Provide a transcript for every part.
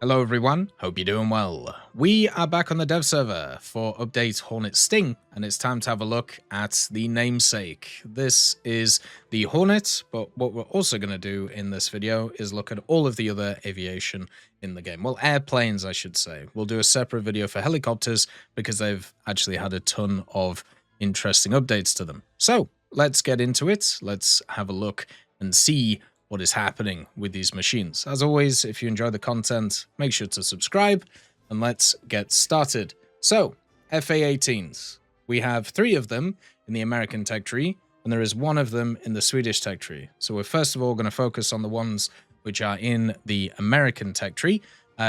Hello everyone, hope you're doing well. We are back on the dev server for update Hornet Sting, and it's time to have a look at the namesake. This is the Hornet, but what we're also going to do in this video is look at all of the other aviation in the game. Well, airplanes, I should say. We'll do a separate video for helicopters because they've actually had a ton of interesting updates to them. So let's get into it. Let's have a look and see what is happening with these machines. As always, if you enjoy the content, make sure to subscribe, and let's get started. So, FA-18s. We have 3 of them in the American tech tree, and there is 1 of them in the Swedish tech tree. So we're first of all going to focus on the ones which are in the American tech tree.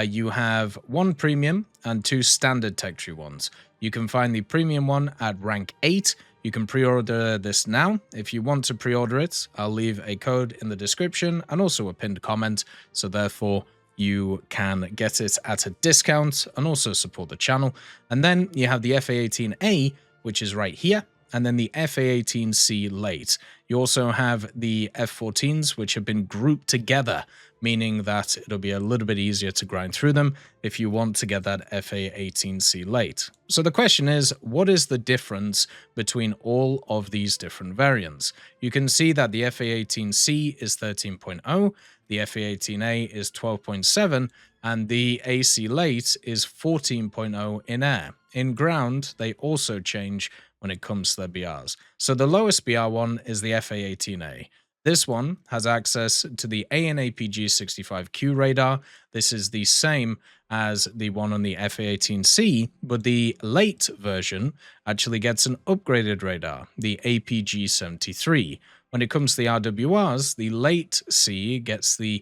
You have 1 premium and 2 standard tech tree ones. You can find the premium one at rank 8. You can pre-order this now. If you want to pre-order it, I'll leave a code in the description and also a pinned comment, so therefore you can get it at a discount and also support the channel. And then you have the FA-18A, which is right here, and then the FA-18C late. You also have the F-14s, which have been grouped together, meaning that it'll be a little bit easier to grind through them if you want to get that FA-18C late. So the question is, what is the difference between all of these different variants? You can see that the FA-18C is 13.0, the FA-18A is 12.7, and the AC late is 14.0 in air. In ground, they also change when it comes to their BRs. So the lowest BR one is the FA-18A. This one has access to the AN/APG-65Q radar. This is the same as the one on the FA-18C, but the late version actually gets an upgraded radar, the APG-73. When it comes to the RWRs, the late C gets the,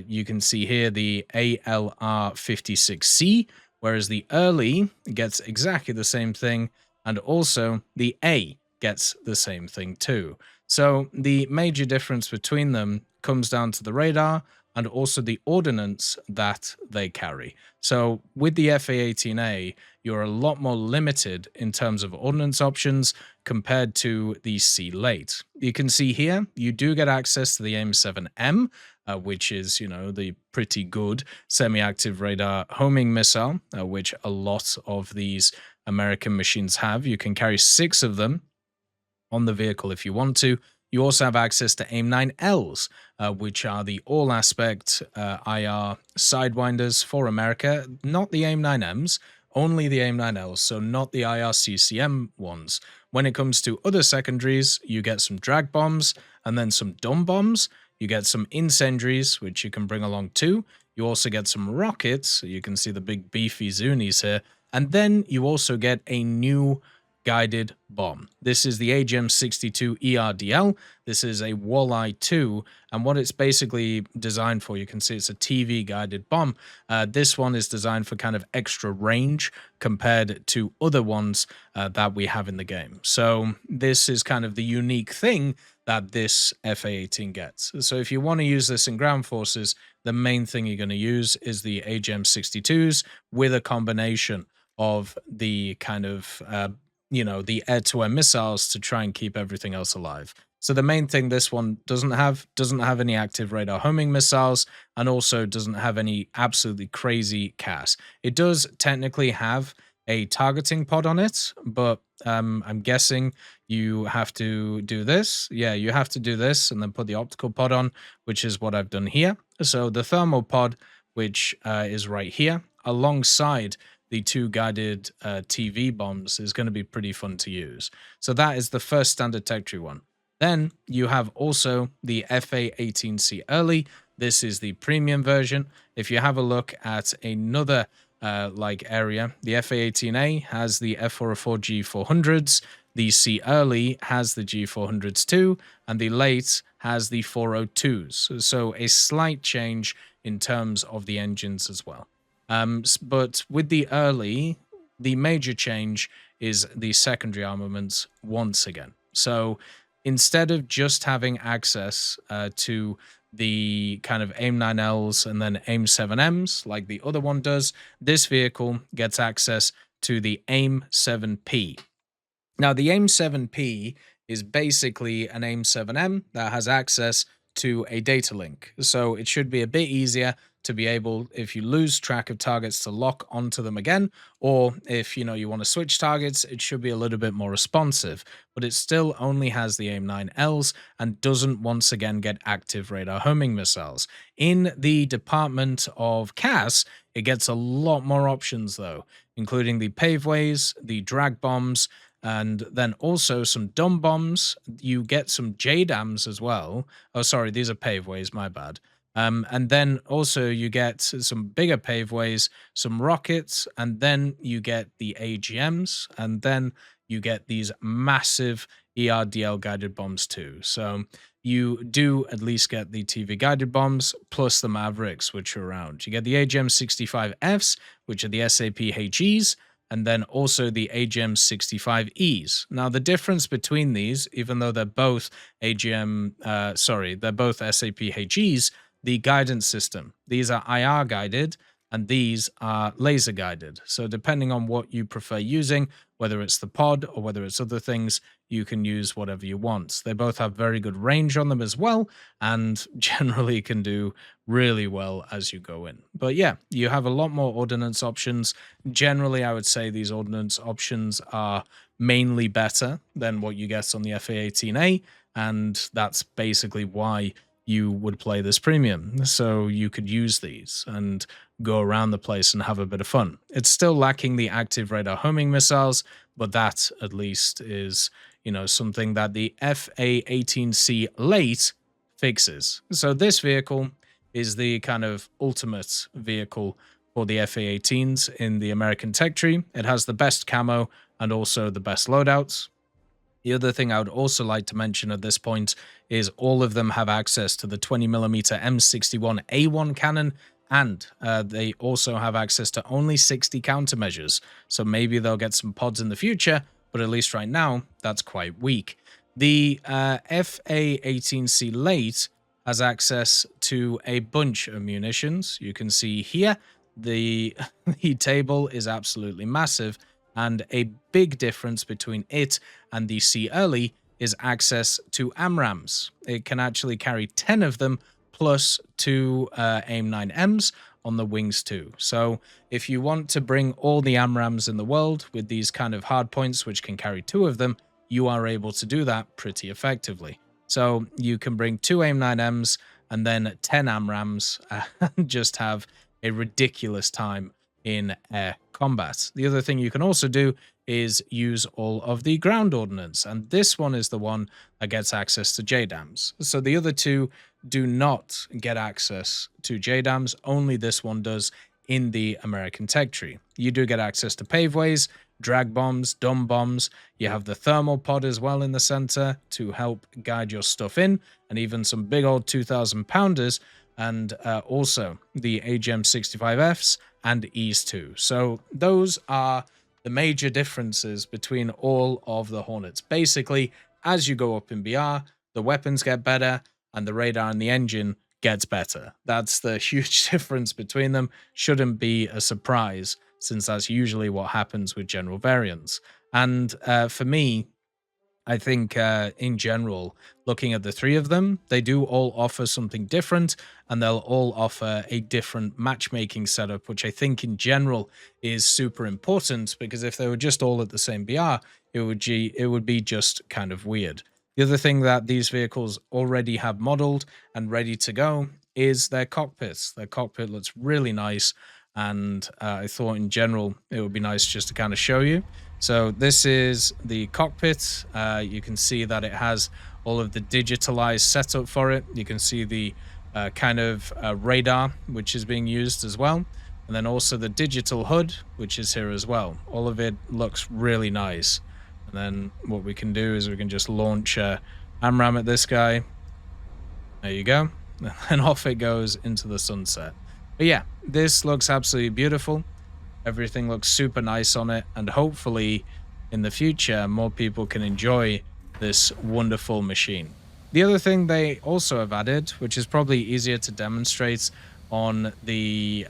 you can see here, the ALR-56C, whereas the early gets exactly the same thing, and also the A gets the same thing too. So the major difference between them comes down to the radar and also the ordnance that they carry. So with the FA-18A, you're a lot more limited in terms of ordnance options compared to the C late. You can see here, you do get access to the AIM-7M, which is, you know, the pretty good semi-active radar homing missile, which a lot of these American machines have. You can carry 6 of them on the vehicle if you want to. You also have access to AIM-9Ls, which are the all-aspect IR sidewinders for America, not the AIM-9Ms, only the AIM-9Ls, so not the IR-CCM ones. When it comes to other secondaries, you get some drag bombs and then some dumb bombs. You get some incendiaries, which you can bring along too. You also get some rockets, so you can see the big beefy Zunis here. And then you also get a new guided bomb. This is the AGM-62 ERDL. This is a Walleye 2, and what it's basically designed for, you can see it's a TV guided bomb. This one is designed for kind of extra range compared to other ones that we have in the game. So this is kind of the unique thing that this FA-18 gets. So if you want to use this in ground forces, the main thing you're going to use is the AGM-62s with a combination of the kind of you know, the air-to-air missiles to try and keep everything else alive. So the main thing this one doesn't have any active radar homing missiles, and also doesn't have any absolutely crazy CAS. It does technically have a targeting pod on it, but I'm guessing you have to do this. Yeah, you have to do this and then put the optical pod on, which is what I've done here. So the thermal pod, which is right here, alongside the 2 guided TV bombs, is going to be pretty fun to use. So that is the first standard tech tree one. Then you have also the FA-18C early. This is the premium version. If you have a look at another like area, the FA-18A has the F404 G400s, the C early has the G400s too, and the late has the 402s. So a slight change in terms of the engines as well. But with the early, the major change is the secondary armaments once again. So instead of just having access to the kind of AIM-9Ls and then AIM-7Ms like the other one does, this vehicle gets access to the AIM-7P. Now, the AIM-7P is basically an AIM-7M that has access to a data link. So it should be a bit easier to be able, if you lose track of targets, to lock onto them again, or if you want to switch targets, it should be a little bit more responsive. But it still only has the AIM-9Ls and doesn't once again get active radar homing missiles. In the department of CAS, it gets a lot more options though, including the paveways, the drag bombs, and then also some dumb bombs. You get some JDAMs as well. Oh, sorry, these are paveways, my bad. And then also you get some bigger paveways, some rockets, and then you get the AGMs, and then you get these massive ERDL guided bombs too. So you do at least get the TV guided bombs plus the Mavericks, which are around. You get the AGM 65Fs, which are the SAP HEs, and then also the AGM 65Es. Now, the difference between these, even though they're both they're both SAP HEs, the guidance system. These are IR guided and these are laser guided. So depending on what you prefer using, whether it's the pod or whether it's other things, you can use whatever you want. They both have very good range on them as well, and generally can do really well as you go in. But yeah, you have a lot more ordnance options. Generally, I would say these ordnance options are mainly better than what you get on the FA-18A, and that's basically why you would play this premium. So you could use these and go around the place and have a bit of fun. It's still lacking the active radar homing missiles, but that at least is, something that the FA-18C late fixes. So this vehicle is the kind of ultimate vehicle for the FA-18s in the American tech tree. It has the best camo and also the best loadouts. The other thing I would also like to mention at this point is all of them have access to the 20mm M61A1 cannon, and they also have access to only 60 countermeasures. So maybe they'll get some pods in the future, but at least right now, that's quite weak. The FA-18C late has access to a bunch of munitions. You can see here, the table is absolutely massive. And a big difference between it and the C early is access to AMRAMs. It can actually carry 10 of them plus 2 AIM-9Ms on the wings too. So if you want to bring all the AMRAMs in the world with these kind of hard points, which can carry 2 of them, you are able to do that pretty effectively. So you can bring 2 AIM-9Ms and then 10 AMRAMs and just have a ridiculous time in air combat. The other thing you can also do is use all of the ground ordnance, and this one is the one that gets access to JDAMs. So the other two do not get access to JDAMs, only this one does in the American tech tree. You do get access to paveways, drag bombs, dumb bombs. You have the thermal pod as well in the center to help guide your stuff in, and even some big old 2,000 pounders, and also the AGM 65Fs and E's too. So those are the major differences between all of the Hornets. Basically, as you go up in BR, the weapons get better and the radar and the engine gets better. That's the huge difference between them. Shouldn't be a surprise, since that's usually what happens with general variants. And for me, I think in general, looking at the three of them, they do all offer something different, and they'll all offer a different matchmaking setup, which I think in general is super important, because if they were just all at the same BR, it would be just kind of weird. The other thing that these vehicles already have modeled and ready to go is their cockpits. Their cockpit looks really nice, and I thought in general it would be nice just to kind of show you. So this is the cockpit. You can see that it has all of the digitalized setup for it. You can see the kind of radar, which is being used as well. And then also the digital HUD, which is here as well. All of it looks really nice. And then what we can do is we can just launch AMRAM at this guy. There you go. And off it goes into the sunset. But yeah, this looks absolutely beautiful. Everything looks super nice on it, and hopefully in the future more people can enjoy this wonderful machine. The other thing they also have added, which is probably easier to demonstrate on the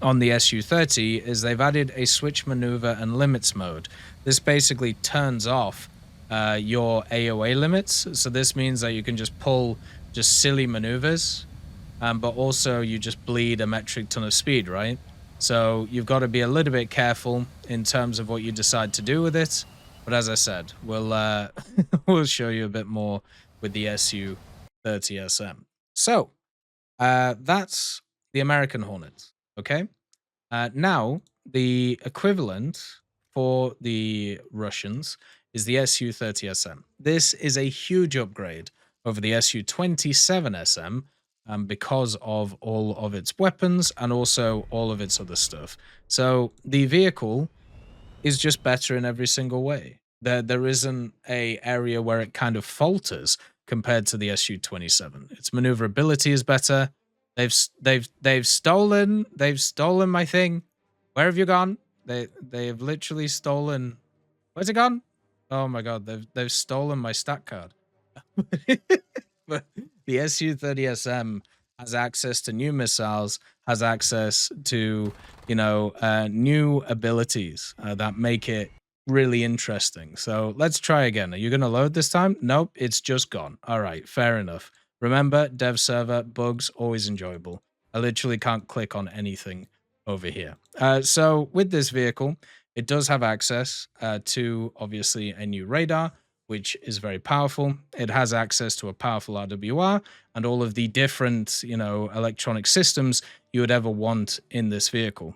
SU-30, is they've added a switch maneuver and limits mode. This basically turns off your AOA limits, so this means that you can just pull just silly maneuvers but also you just bleed a metric ton of speed, right? So you've got to be a little bit careful in terms of what you decide to do with it. But as I said, we'll we'll show you a bit more with the SU-30SM. So that's the American Hornet. Okay. Now the equivalent for the Russians is the SU-30SM. This is a huge upgrade over the SU-27SM because of all of its weapons and also all of its other stuff. So the vehicle is just better in every single way. There isn't a area where it kind of falters compared to the SU-27. Its maneuverability is better. They've stolen my thing. Where have you gone? They have literally stolen. Where's it gone? Oh my god, they've stolen my stat card. But the SU-30SM has access to new missiles, has access to, new abilities that make it really interesting. So let's try again. Are you going to load this time? Nope, it's just gone. All right, fair enough. Remember, dev server, bugs, always enjoyable. I literally can't click on anything over here. So with this vehicle, it does have access to, obviously, a new radar, which is very powerful. It has access to a powerful RWR and all of the different, electronic systems you would ever want in this vehicle.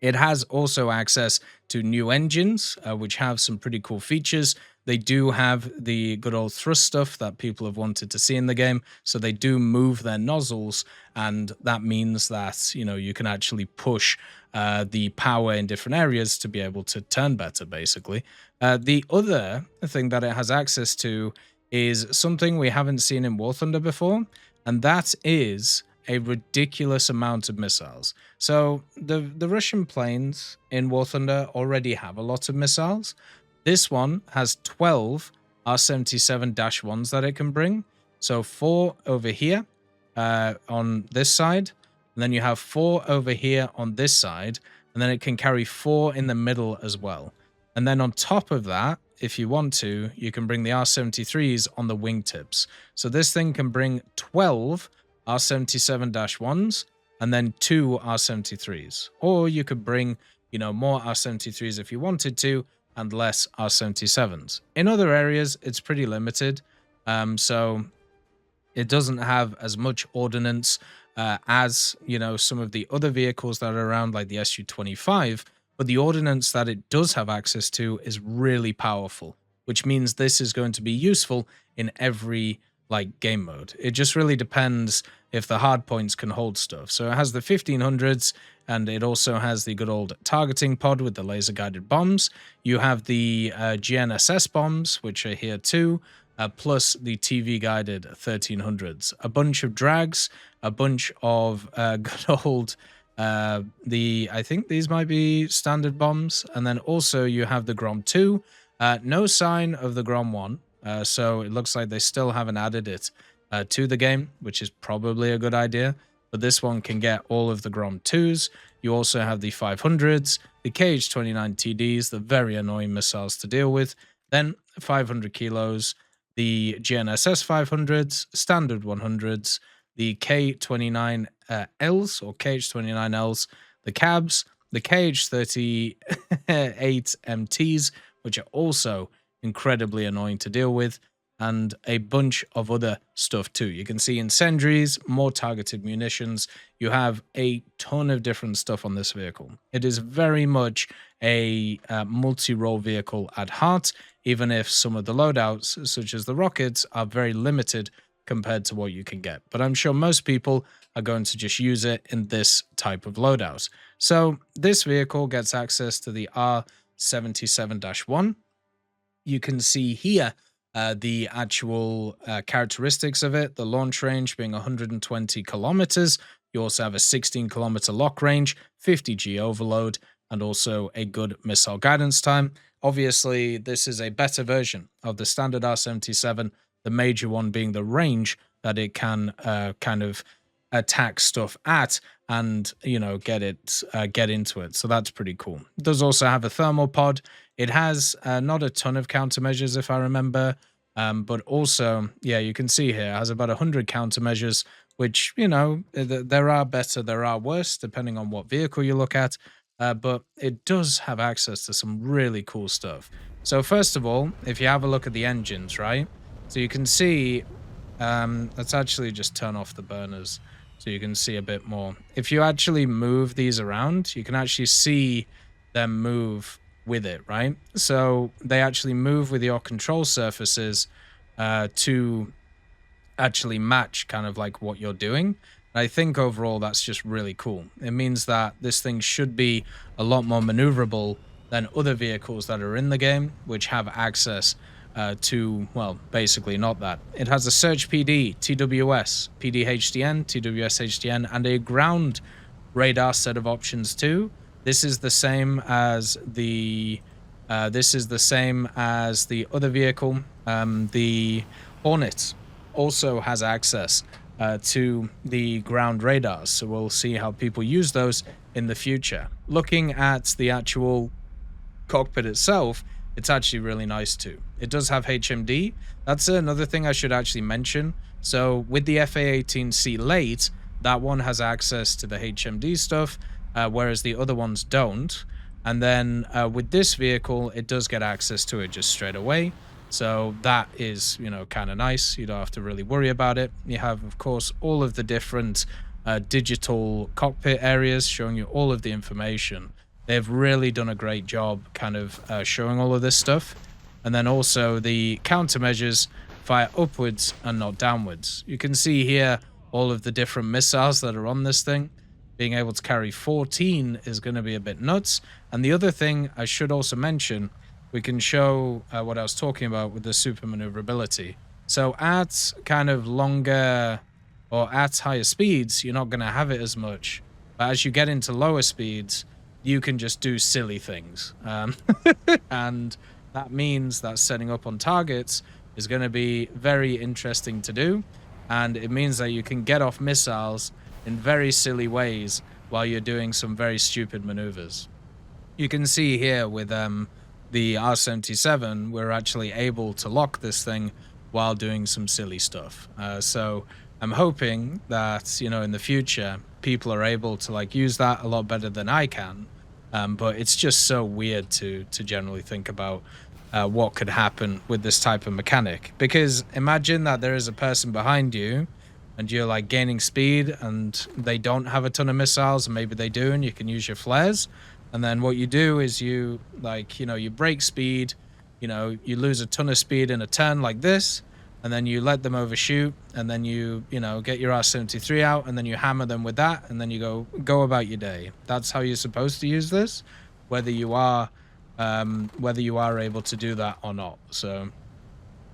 It has also access to new engines, which have some pretty cool features. They do have the good old thrust stuff that people have wanted to see in the game. So they do move their nozzles, and that means that, you can actually push the power in different areas to be able to turn better, basically. The other thing that it has access to is something we haven't seen in War Thunder before, and that is a ridiculous amount of missiles. So the Russian planes in War Thunder already have a lot of missiles. This one has 12 R77-1s that it can bring. So 4 over here on this side, and then you have 4 over here on this side, and then it can carry 4 in the middle as well. And then on top of that, if you want to, you can bring the R73s on the wingtips. So this thing can bring 12 R77-1s and then 2 R73s. Or you could bring, more R73s if you wanted to, and less R77s. In other areas, it's pretty limited. So it doesn't have as much ordnance as, some of the other vehicles that are around, like the SU-25. But the ordnance that it does have access to is really powerful, which means this is going to be useful in every game mode. It just really depends if the hard points can hold stuff. So it has the 1500s, and it also has the good old targeting pod with the laser guided bombs. You have the GNSS bombs, which are here too, plus the TV guided 1300s. A bunch of drags, a bunch of good old I think these might be standard bombs, and then also you have the Grom 2. No sign of the Grom 1. So it looks like they still haven't added it to the game, which is probably a good idea. But this one can get all of the Grom 2s. You also have the 500s, the KH-29 TDs, the very annoying missiles to deal with. Then 500 kilos, the GNSS 500s, standard 100s, the K-29Ls or KH-29Ls, the cabs, the KH-38 MTs, which are also incredibly annoying to deal with, and a bunch of other stuff too. You can see incendiaries, more targeted munitions. You have a ton of different stuff on this vehicle. It is very much a multi-role vehicle at heart, even if some of the loadouts, such as the rockets, are very limited compared to what you can get. But I'm sure most people are going to just use it in this type of loadout. So this vehicle gets access to the R77-1. You can see here the actual characteristics of it, the launch range being 120 kilometers. You also have a 16-kilometer lock range, 50G overload, and also a good missile guidance time. Obviously, this is a better version of the standard R77, the major one being the range that it can kind of attack stuff at and, get into it. So that's pretty cool. It does also have a thermal pod. It has not a ton of countermeasures, if I remember, but also, yeah, you can see here, it has about 100 countermeasures, which, you know, there are better, there are worse, depending on what vehicle you look at. But it does have access to some really cool stuff. So, first of all, if you have a look at the engines, right? So you can see, let's actually just turn off the burners so you can see a bit more. If you actually move these around, you can actually see them move with it, right? So they actually move with your control surfaces to actually match kind of like what you're doing. And I think overall that's just really cool. It means that this thing should be a lot more maneuverable than other vehicles that are in the game, which have access to, well, basically not that. It has a Search PD, TWS, PDHDN, TWS-HDN, and a ground radar set of options too. This is the same as the other vehicle. The Hornet also has access to the ground radars, so we'll see how people use those in the future. Looking at the actual cockpit itself, it's actually really nice too. It does have HMD. That's another thing I should actually mention. So with the FA18C Late, that one has access to the HMD stuff, whereas the other ones don't. And then with this vehicle, it does get access to it just straight away. So that is, you know, kind of nice. You don't have to really worry about it. You have, of course, all of the different digital cockpit areas showing you all of the information. They've really done a great job kind of showing all of this stuff. And then also the countermeasures fire upwards and not downwards. You can see here all of the different missiles that are on this thing. Being able to carry 14 is going to be a bit nuts. And the other thing I should also mention, we can show what I was talking about with the super maneuverability. So at kind of longer or at higher speeds, you're not going to have it as much. But as you get into lower speeds, you can just do silly things. And that means that setting up on targets is going to be very interesting to do. And it means that you can get off missiles in very silly ways while you're doing some very stupid maneuvers. You can see here with the R77, we're actually able to lock this thing while doing some silly stuff. So I'm hoping that, you know, in the future, people are able to like use that a lot better than I can. But it's just so weird to generally think about what could happen with this type of mechanic. Because imagine that there is a person behind you and you're like gaining speed and they don't have a ton of missiles, and maybe they do, and you can use your flares. And then what you do is you like, you know, you break speed, you know, you lose a ton of speed in a turn like this, and then you let them overshoot, and then you know, get your R73 out, and then you hammer them with that, and then you go about your day. That's how you're supposed to use this, whether you are able to do that or not. So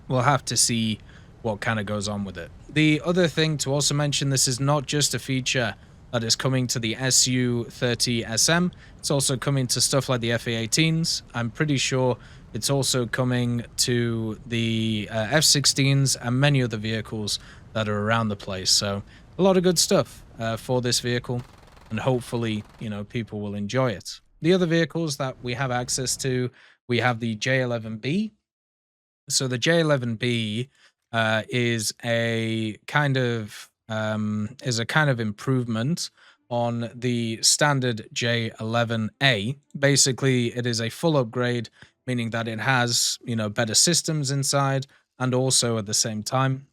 we'll have to see what kind of goes on with it. The other thing to also mention, this is not just a feature that is coming to the SU-30SM. It's also coming to stuff like the FA-18s. I'm pretty sure it's also coming to the F-16s and many other vehicles that are around the place. So a lot of good stuff for this vehicle, and hopefully, you know, people will enjoy it. The other vehicles that we have access to, we have the J11B. So the J11B is a kind of improvement on the standard J11A. Basically, it is a full upgrade, meaning that it has, you know, better systems inside, and also at the same time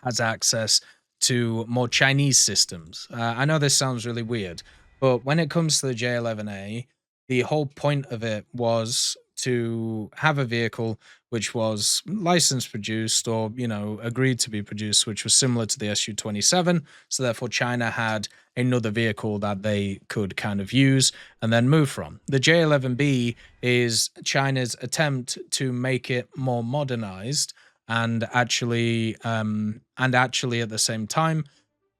has access to more Chinese systems. I know this sounds really weird, but when it comes to the J11A, the whole point of it was to have a vehicle which was licensed produced, or, you know, agreed to be produced, which was similar to the SU-27. So therefore China had another vehicle that they could kind of use and then move from. The J11B is China's attempt to make it more modernized, and actually at the same time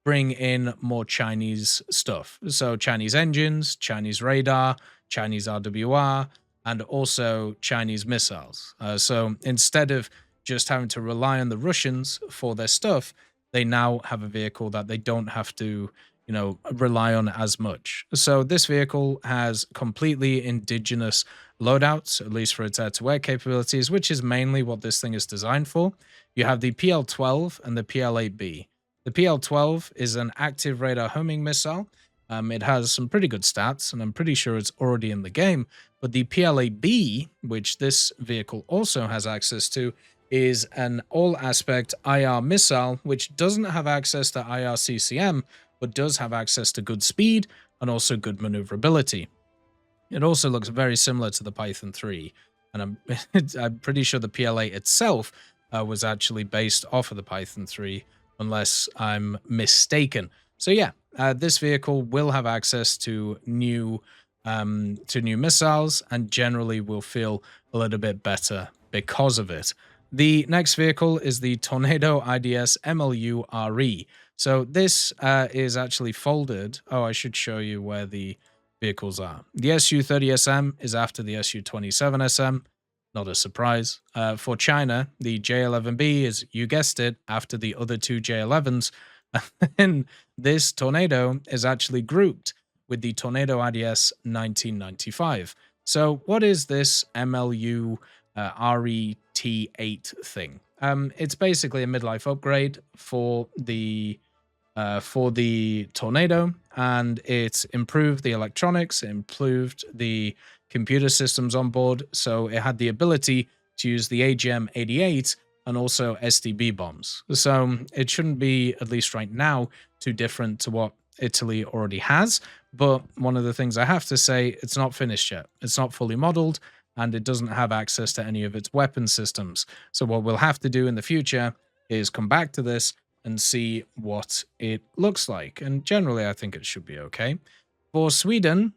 bring in more Chinese stuff. So Chinese engines, Chinese radar, Chinese RWR, and also Chinese missiles. So instead of just having to rely on the Russians for their stuff, they now have a vehicle that they don't have to, you know, rely on as much. So this vehicle has completely indigenous loadouts, at least for its air-to-air capabilities, which is mainly what this thing is designed for. You have the PL-12 and the PL-8B. The PL-12 is an active radar homing missile. It has some pretty good stats, and I'm pretty sure it's already in the game. But the PLA-B, which this vehicle also has access to, is an all-aspect IR missile, which doesn't have access to IR CCM, but does have access to good speed and also good maneuverability. It also looks very similar to the Python 3, and I'm pretty sure the PLA itself was actually based off of the Python 3, unless I'm mistaken. So yeah, this vehicle will have access to new missiles, and generally will feel a little bit better because of it. The next vehicle is the Tornado IDS MLU RE. So this is actually folded. Oh, I should show you where the vehicles are. The Su-30SM is after the Su-27SM. Not a surprise. For China, the J-11B is, you guessed it, after the other two J-11s. And this Tornado is actually grouped with the Tornado IDS 1995. So what is this MLU RET8 thing? It's basically a midlife upgrade for the Tornado, and it improved the electronics, it improved the computer systems on board, so it had the ability to use the AGM-88 and also SDB bombs. So it shouldn't be, at least right now, too different to what Italy already has, but one of the things I have to say, it's not finished yet. It's not fully modeled, and it doesn't have access to any of its weapon systems. So what we'll have to do in the future is come back to this and see what it looks like. And generally, I think it should be okay. For Sweden,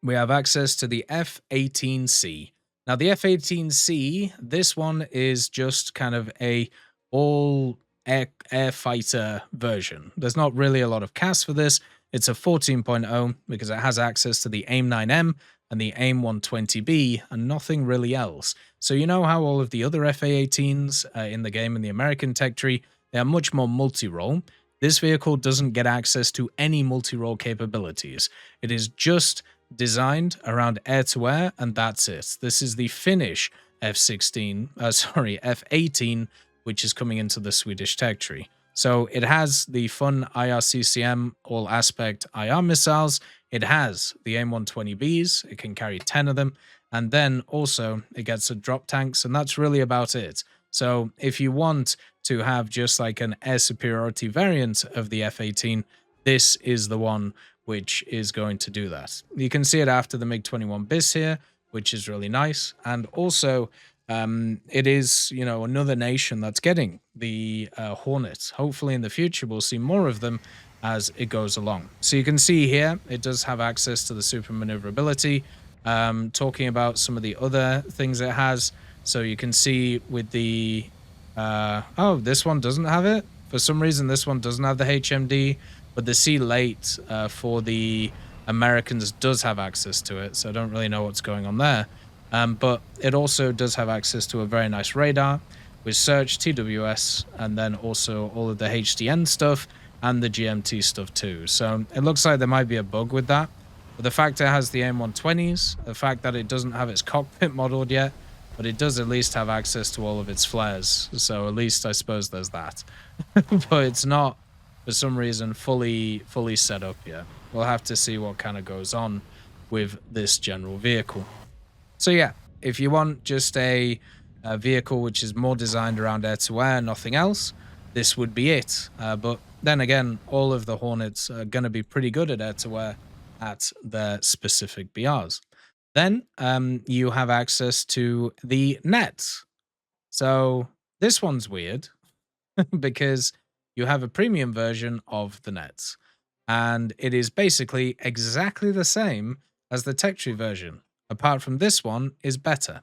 we have access to the F-18C. Now, the F-18C, this one is just kind of a all air fighter version. There's not really a lot of CAS for this. It's a 14.0 because it has access to the AIM-9M and the AIM-120B and nothing really else. So you know how all of the other FA-18s in the game in the American tech tree, they are much more multi-role. This vehicle doesn't get access to any multi-role capabilities. It is just designed around air-to-air, and that's it. This is the Finnish F-18, which is coming into the Swedish tech tree. So it has the fun IRCCM all-aspect IR missiles. It has the AIM-120Bs. It can carry 10 of them. And then also it gets a drop tanks, and that's really about it. So if you want to have just like an air superiority variant of the F-18, this is the one which is going to do that. You can see it after the MiG-21 BIS here, which is really nice. And also, it is, you know, another nation that's getting the Hornet. Hopefully in the future, we'll see more of them as it goes along. So you can see here, it does have access to the super maneuverability. Talking about some of the other things it has. So you can see with the, oh, this one doesn't have it. For some reason, this one doesn't have the HMD, but the C-Late for the Americans does have access to it. So I don't really know what's going on there. But it also does have access to a very nice radar with search, TWS, and then also all of the HDN stuff and the GMT stuff too. So it looks like there might be a bug with that. But the fact it has the AIM-120s, the fact that it doesn't have its cockpit modeled yet, but it does at least have access to all of its flares. So at least I suppose there's that. But it's not, for some reason, fully set up yet. We'll have to see what kind of goes on with this general vehicle. So yeah, if you want just a vehicle which is more designed around air-to-air, nothing else, this would be it. But then again, all of the Hornets are going to be pretty good at air-to-air at their specific BRs. Then you have access to the Netz. So this one's weird because you have a premium version of the Netz. And it is basically exactly the same as the tech tree version. Apart from this one is better.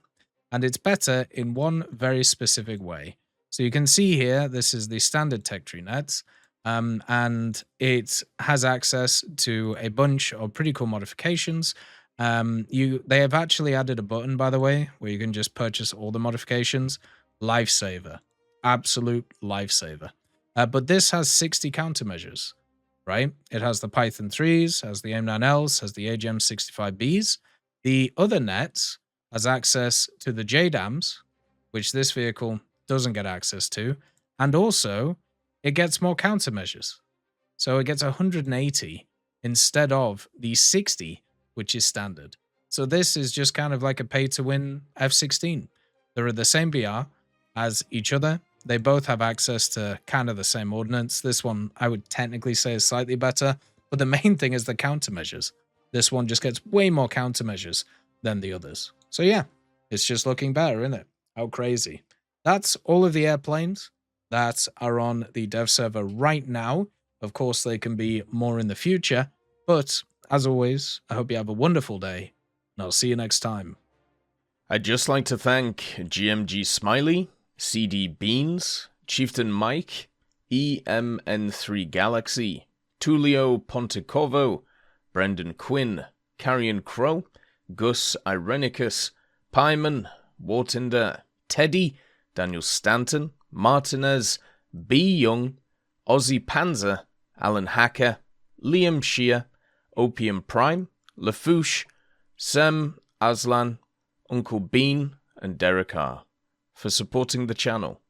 And it's better in one very specific way. So you can see here, this is the standard tech tree Netz. And it has access to a bunch of pretty cool modifications. They have actually added a button, by the way, where you can just purchase all the modifications. Lifesaver. Absolute lifesaver. But this has 60 countermeasures, right? It has the Python 3s, has the AIM-9Ls, has the AGM-65Bs. The other Netz has access to the JDAMs, which this vehicle doesn't get access to, and also it gets more countermeasures. So it gets 180 instead of the 60, which is standard. So this is just kind of like a pay-to-win F-16. They're the same BR as each other. They both have access to kind of the same ordnance. This one, I would technically say, is slightly better. But the main thing is the countermeasures. This one just gets way more countermeasures than the others. So yeah, it's just looking better, isn't it? How crazy. That's all of the airplanes that are on the dev server right now. Of course, they can be more in the future. But as always, I hope you have a wonderful day, and I'll see you next time. I'd just like to thank GMG Smiley, CD Beans, Chieftain Mike, EMN3 Galaxy, Tulio Pontecorvo, Brendan Quinn, Carrion Crow, Gus Irenicus, Pyman, Wartinder, Teddy, Daniel Stanton, Martinez, B. Young, Ozzy Panzer, Alan Hacker, Liam Shear, Opium Prime, Lafouche, Sem, Aslan, Uncle Bean, and Derek R. for supporting the channel.